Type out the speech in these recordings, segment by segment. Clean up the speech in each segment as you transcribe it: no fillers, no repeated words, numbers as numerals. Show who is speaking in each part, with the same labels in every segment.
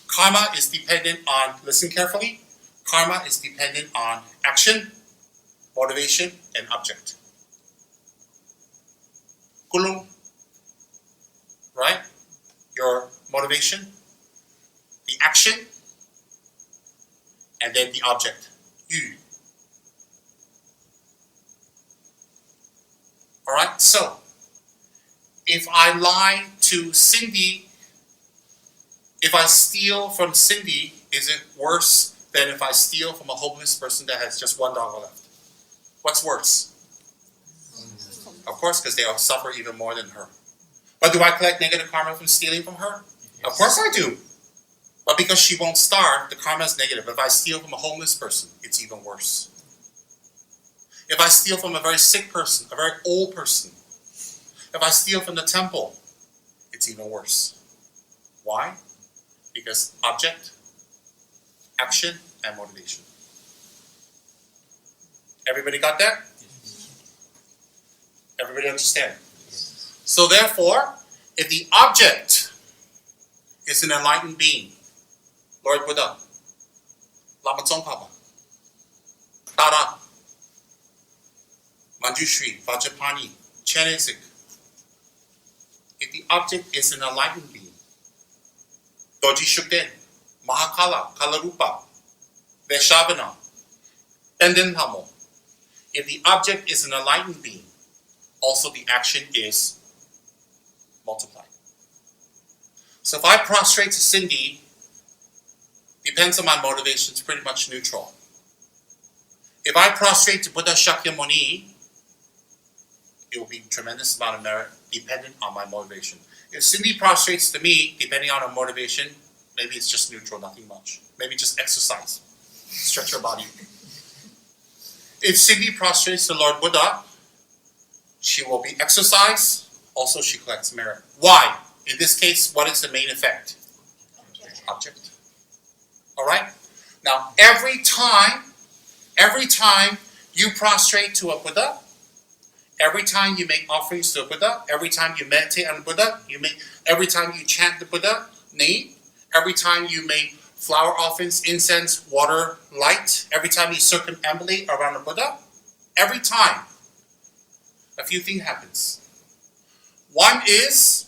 Speaker 1: Karma is dependent on, listen carefully, karma is dependent on action, motivation, and object. Kulung, right? Your motivation, the action, and then the object, you. Alright, so if I lie to Cindy, if I steal from Cindy, is it worse than if I steal from a homeless person that has just $1 left? What's worse? Of course, because they'll suffer even more than her. But do I collect negative karma from stealing from her? Yes. Of course I do. But because she won't starve, the karma is negative. If I steal from a homeless person, it's even worse. If I steal from a very sick person, a very old person, if I steal from the temple, it's even worse. Why? Because object, action, and motivation. Everybody got that? Everybody understand? So therefore, if the object is an enlightened being, Lord Buddha, Lama Tsongkhapa, Tara, Manjushri, Vajrapani, Chenesik, if the object is an enlightened being, Doji Shukden, Mahakala, Kalarupa, Veshavana, Tendentamo, if the object is an enlightened being, also the action is multiplied. So if I prostrate to Cindy, depends on my motivation, it's pretty much neutral. If I prostrate to Buddha Shakyamuni, it will be a tremendous amount of merit dependent on my motivation. If Cindy prostrates to me, depending on her motivation, maybe it's just neutral, nothing much. Maybe just exercise, stretch her body. If Cindy prostrates to Lord Buddha, she will be exercise, also she collects merit. Why? In this case, what is the main effect? Object. Alright? Now, every time you prostrate to a Buddha, every time you make offerings to a Buddha, every time you meditate on Buddha, every time you chant the Buddha name, every time you make flower offerings, incense, water, light, every time you circumambulate around the Buddha, every time, a few things happens. One is,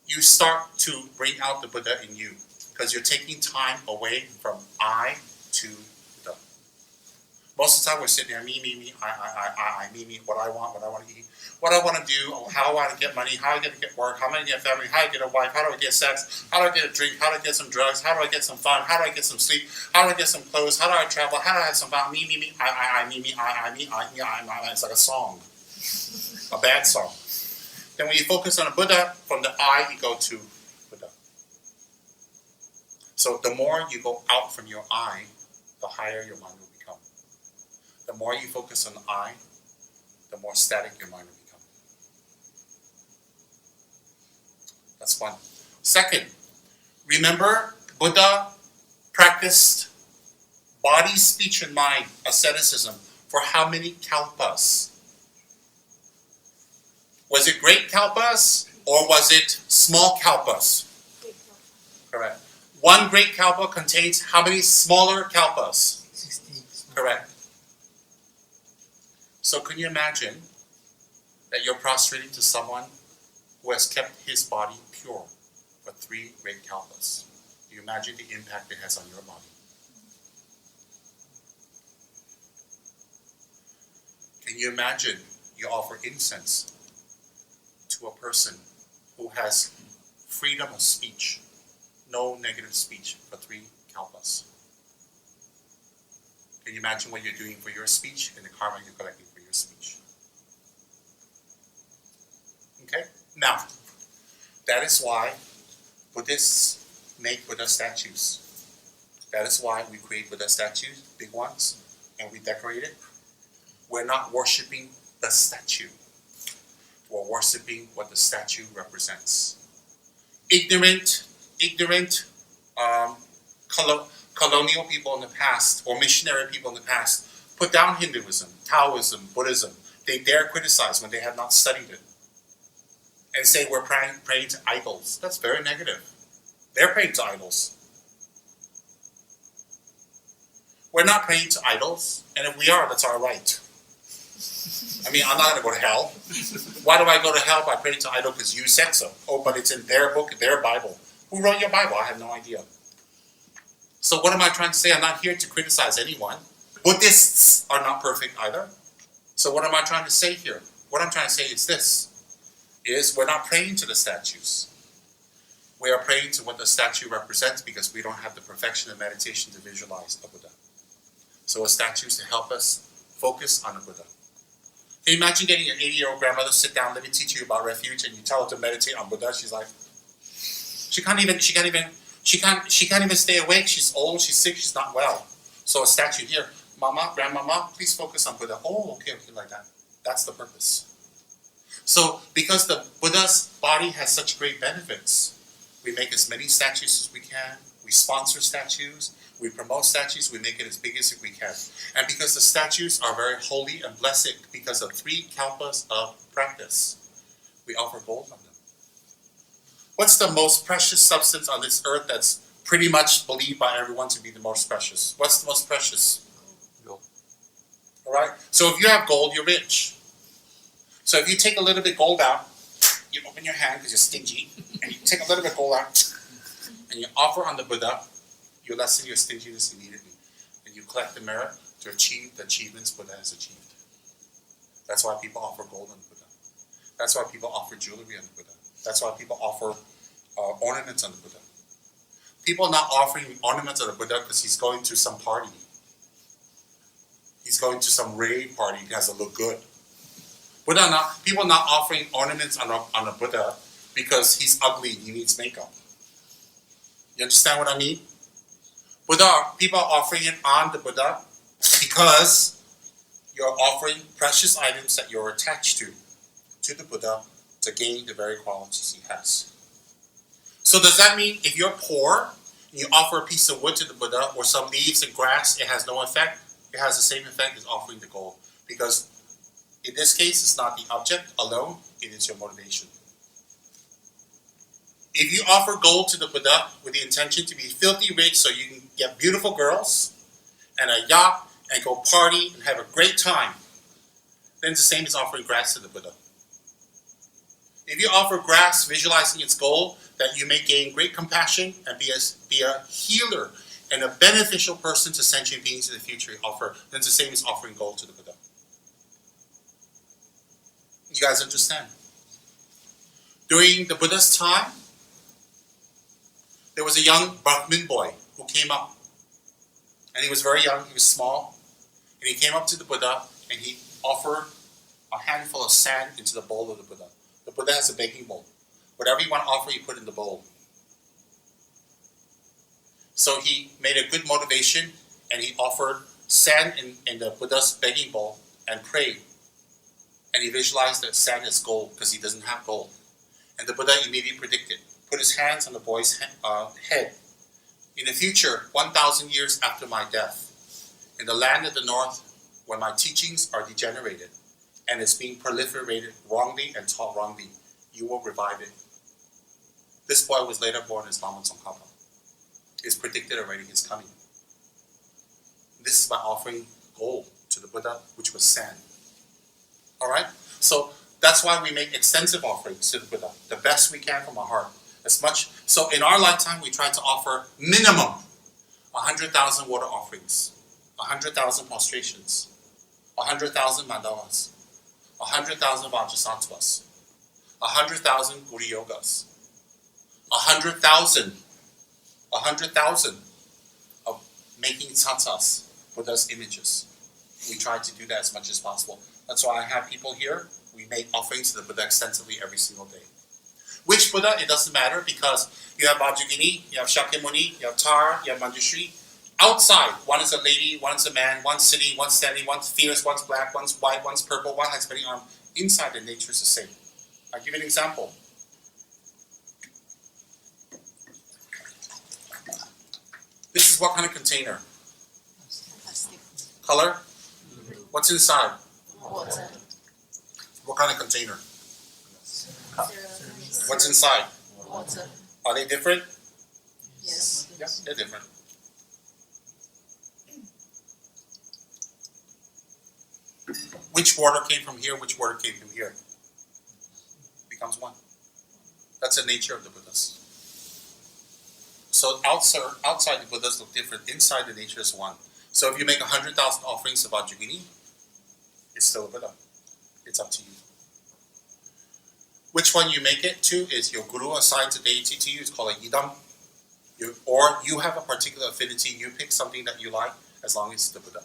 Speaker 1: you start to bring out the Buddha in you, because you're taking time away from I to Buddha. Most of the time we're sitting there, me, I, me, what I want to eat, what I want to do, how I want to get money, how I get work, how am I going to get family, how do I get a wife, how do I get sex, how do I get a drink, how do I get some drugs, how do I get some fun, how do I get some sleep, how do I get some clothes, how do I travel, how do I have some fun, me, I, it's like a song, a bad song. Then when you focus on a Buddha, from the I you go to Buddha. So the more you go out from your I, the higher your mind will become. The more you focus on the I, the more static your mind will become. That's one. Second, remember Buddha practiced body, speech, and mind asceticism for how many kalpas? Was it great kalpas or was it small kalpas? Correct. One great kalpa contains how many smaller kalpas?
Speaker 2: 60.
Speaker 1: Correct. So can you imagine that you're prostrating to someone who has kept his body pure for 3 great kalpas? Do you imagine the impact it has on your body? Can you imagine you offer incense to a person who has freedom of speech, no negative speech for 3 kalpas? Can you imagine what you're doing for your speech and the karma you're collecting for your speech? Okay? Now, that is why Buddhists make Buddha statues. That is why we create Buddha statues, big ones, and we decorate it. We're not worshiping the statue. We're worshiping what the statue represents. Ignorant colonial people in the past, or missionary people in the past, put down Hinduism, Taoism, Buddhism. They dare criticize when they have not studied it. And say we're praying to idols. That's very negative. They're praying to idols. We're not praying to idols, and if we are, that's our right. I mean, I'm not going to go to hell. Why do I go to hell by praying to idol? Because you said so. Oh, but it's in their book, their Bible. Who wrote your Bible? I have no idea. So what am I trying to say? I'm not here to criticize anyone. Buddhists are not perfect either. So what am I trying to say here? What I'm trying to say is this, is we're not praying to the statues. We are praying to what the statue represents because we don't have the perfection of meditation to visualize a Buddha. So a statue is to help us focus on a Buddha. Can you imagine getting your 80-year-old grandmother sit down, let me teach you about refuge, and you tell her to meditate on Buddha? She's like, she can't even stay awake. She's old, she's sick, she's not well. So a statue here, Mama, Grandmama, please focus on Buddha. Oh, okay, like that. That's the purpose. So because the Buddha's body has such great benefits, we make as many statues as we can. We sponsor statues. We promote statues. We make it as big as we can. And because the statues are very holy and blessed because of 3 kalpas of practice, we offer gold on them. What's the most precious substance on this earth that's pretty much believed by everyone to be the most precious? What's the most precious? Gold. All right? So if you have gold, you're rich. So if you take a little bit gold out, you open your hand because you're stingy, and you take a little bit gold out, and you offer on the Buddha, you lessen your stinginess immediately. And you collect the merit to achieve the achievements Buddha has achieved. That's why people offer gold on the Buddha. That's why people offer jewelry on the Buddha. That's why people offer ornaments on the Buddha. People are not offering ornaments on the Buddha because he's going to some party. He's going to some rave party. He has to look good. People are not offering ornaments on a Buddha because he's ugly, he needs makeup. You understand what I mean? People are offering it on the Buddha because you're offering precious items that you're attached to the Buddha to gain the very qualities he has. So does that mean if you're poor and you offer a piece of wood to the Buddha or some leaves and grass, it has no effect? It has the same effect as offering the gold. Because in this case, it's not the object alone, it is your motivation. If you offer gold to the Buddha with the intention to be filthy rich so you can get beautiful girls and a yacht and go party and have a great time, then it's the same as offering grass to the Buddha. If you offer grass visualizing its goal, that you may gain great compassion and be a healer and a beneficial person to sentient beings in the future, then it's the same as offering gold to the Buddha. You guys understand? During the Buddha's time, there was a young Brahmin boy who came up. And he was very young, he was small. And he came up to the Buddha and he offered a handful of sand into the bowl of the Buddha. The Buddha has a begging bowl. Whatever you want to offer, you put in the bowl. So he made a good motivation and he offered sand in the Buddha's begging bowl and prayed. And he visualized that sand is gold because he doesn't have gold. And the Buddha immediately predicted, put his hands on the boy's head. In the future, 1,000 years after my death, in the land of the north, when my teachings are degenerated and it's being proliferated wrongly and taught wrongly, you will revive it. This boy was later born as Lama Tsongkhapa. It's predicted already his coming. This is by offering gold to the Buddha, which was sand. Alright? So that's why we make extensive offerings to the Buddha, the best we can from our heart. So in our lifetime, we try to offer minimum 100,000 water offerings, 100,000 prostrations, 100,000 mandalas, 100,000 vajrasattva's, 100,000 guru yogas, 100,000 of making tsatsas, Buddha's images. We try to do that as much as possible. That's why I have people here. We make offerings to the Buddha extensively every single day. Which Buddha? It doesn't matter because you have Vajrayogini, you have Shakyamuni, you have Tara, you have Manjushri. Outside, one is a lady, one is a man, one's sitting, one's standing, one's fierce, one's black, one's white, one's purple, one has many arms. Inside, the nature is the same. I'll give you an example. This is what kind of container?
Speaker 2: Plastic.
Speaker 1: Color? What's inside?
Speaker 2: Water.
Speaker 1: What kind of container? What's inside?
Speaker 2: Water.
Speaker 1: Are they different?
Speaker 2: Yes.
Speaker 1: Yeah, they're different. Which water came from here, which water came from here? Becomes one. That's the nature of the Buddhas. So outside the Buddhas look different. Inside the nature is one. So if you make 100,000 offerings about Vajrayogini, it's still a Buddha. It's up to you. Which one you make it to is your guru assigns a deity to you. It's called a yidam. Or you have a particular affinity. You pick something that you like, as long as it's the Buddha.